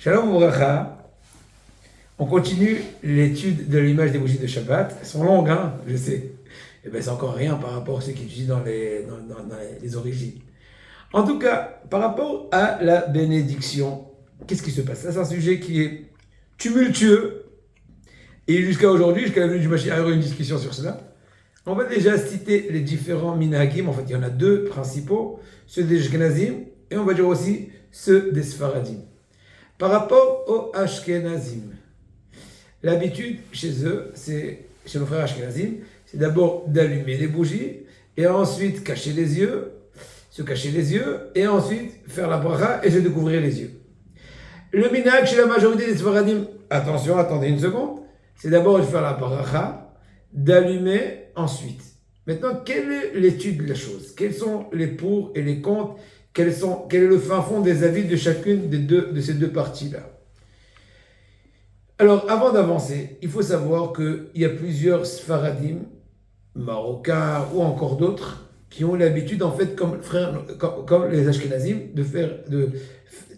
Shalom Ouvracha. On continue l'étude de l'image des bougies de Shabbat. Elles sont longues, hein, je sais. Et bien, c'est encore rien par rapport à ce qui est étudié dans les origines. En tout cas, par rapport à la bénédiction, qu'est-ce qui se passe? Ça, c'est un sujet qui est tumultueux. Et jusqu'à aujourd'hui, jusqu'à la venue du Mashiach, il y aura une discussion sur cela. On va déjà citer les différents minhagim. En fait, il y en a deux principaux, ceux des Ashkenazim et on va dire aussi ceux des Sfaradim. Par rapport aux Ashkenazim, l'habitude chez eux, chez nos frères Ashkenazim, c'est d'abord d'allumer les bougies et ensuite cacher les yeux, se cacher les yeux et ensuite faire la bracha et se découvrir les yeux. Le minhag chez la majorité des Sfaradim, attention, attendez une seconde, c'est d'abord de faire la bracha, d'allumer ensuite. Maintenant, quelle est l'étude de la chose? Quels sont les pour et les contre? Quel est le fin fond des avis de chacune de ces deux parties-là? Alors, avant d'avancer, il faut savoir qu'il y a plusieurs Sfaradim, Marocains ou encore d'autres, qui ont l'habitude, en fait, comme les Ashkenazim,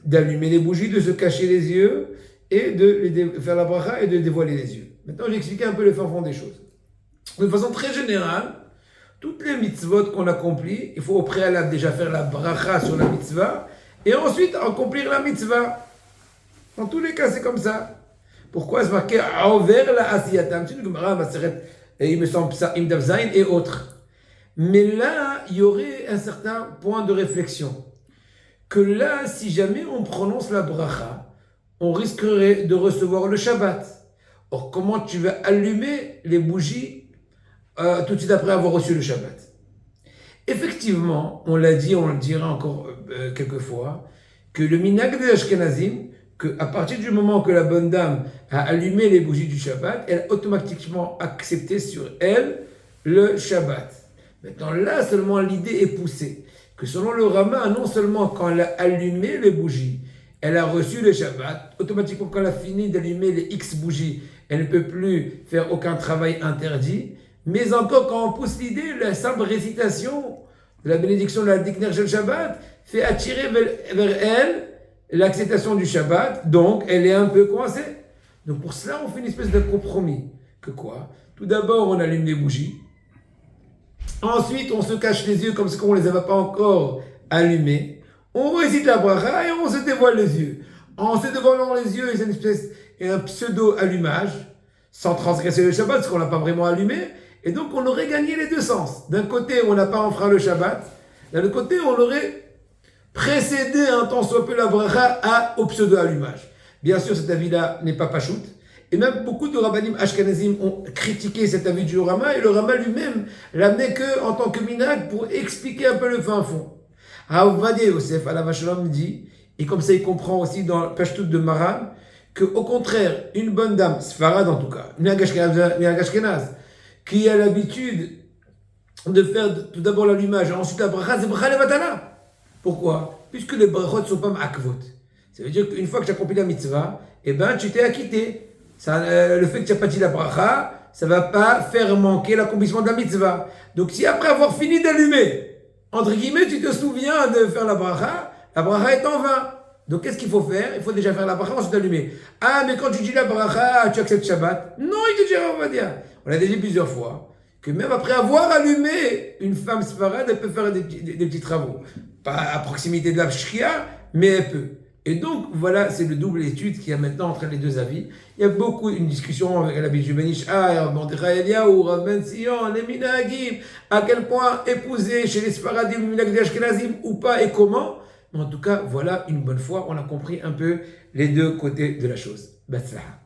d'allumer les bougies, de se cacher les yeux et de faire la bracha et de dévoiler les yeux. Maintenant, j'ai expliqué un peu le fin fond des choses. De façon très générale, toutes les mitzvot qu'on accomplit, il faut au préalable déjà faire la bracha sur la mitzvah et ensuite accomplir la mitzvah. Dans tous les cas, c'est comme ça. Pourquoi c'est marqué envers la asiyatam? C'est une Gemara, il me semble ça, Imdav Zayin et autres. Mais là, il y aurait un certain point de réflexion. Que là, si jamais on prononce la bracha, on risquerait de recevoir le Shabbat. Or, comment tu vas allumer les bougies tout de suite après avoir reçu le Shabbat? Effectivement, on l'a dit, on le dira encore quelques fois, que le minhag des Ashkenazim, qu'à partir du moment que la bonne dame a allumé les bougies du Shabbat, elle a automatiquement accepté sur elle le Shabbat. Maintenant, là seulement l'idée est poussée, que selon le Rama, non seulement quand elle a allumé les bougies, elle a reçu le Shabbat, automatiquement quand elle a fini d'allumer les X bougies, elle ne peut plus faire aucun travail interdit, mais encore quand on pousse l'idée, la simple récitation de la bénédiction de la Dikner Shel Shabbat fait attirer vers elle l'acceptation du Shabbat, donc elle est un peu coincée. Donc pour cela, on fait une espèce de compromis. Que quoi? Tout d'abord, on allume les bougies. Ensuite, on se cache les yeux comme si on ne les avait pas encore allumés. On récite la bracha et on se dévoile les yeux. En se dévoilant les yeux, c'est une espèce, un pseudo-allumage, sans transgresser le Shabbat, parce qu'on ne l'a pas vraiment allumé. Et donc, on aurait gagné les deux sens. D'un côté, on n'a pas enfreint le Shabbat. D'un autre côté, on aurait précédé un temps soit peu la bracha au pseudo-allumage. Bien sûr, cet avis-là n'est pas pachout. Et même beaucoup de rabbanim ashkenazim ont critiqué cet avis du Rama, et le Rama lui-même l'amenait que en tant que minhag pour expliquer un peu le fin fond. Ovadia Yosef, alav hashalom, dit, et comme ça il comprend aussi dans le pashtout de Maran, que au contraire, une bonne dame, Sfarad en tout cas, minhag ashkenaz, qui a l'habitude de faire tout d'abord l'allumage, et ensuite la bracha, c'est bracha levatala. Pourquoi? Puisque les brachot ne sont pas ma'akvot. Ça veut dire qu'une fois que tu as accompli la mitzvah, eh ben, tu t'es acquitté. Le fait que tu n'as pas dit la bracha, ça ne va pas faire manquer l'accomplissement de la mitzvah. Donc si après avoir fini d'allumer, entre guillemets, tu te souviens de faire la bracha est en vain. Donc qu'est-ce qu'il faut faire? Il faut déjà faire la bracha, ensuite allumer. Ah, mais quand tu dis la bracha, tu acceptes Shabbat? Non, il te dira, on va dire. On l'a déjà dit plusieurs fois, que même après avoir allumé, une femme sfarade, elle peut faire des petits travaux. Pas à proximité de la shkia, mais elle peut. Et donc, voilà, c'est le double étude qu'il y a maintenant entre les deux avis. Il y a beaucoup, une discussion avec la Biju Ben Ishai, Mordechai Eliyahu, Rav Ben Sion, les minhagim, à quel point épouser chez les Sfaradim, les minhag des Ashkenazim ou pas et comment. Mais en tout cas, voilà, une bonne fois, on a compris un peu les deux côtés de la chose. Batzlaha.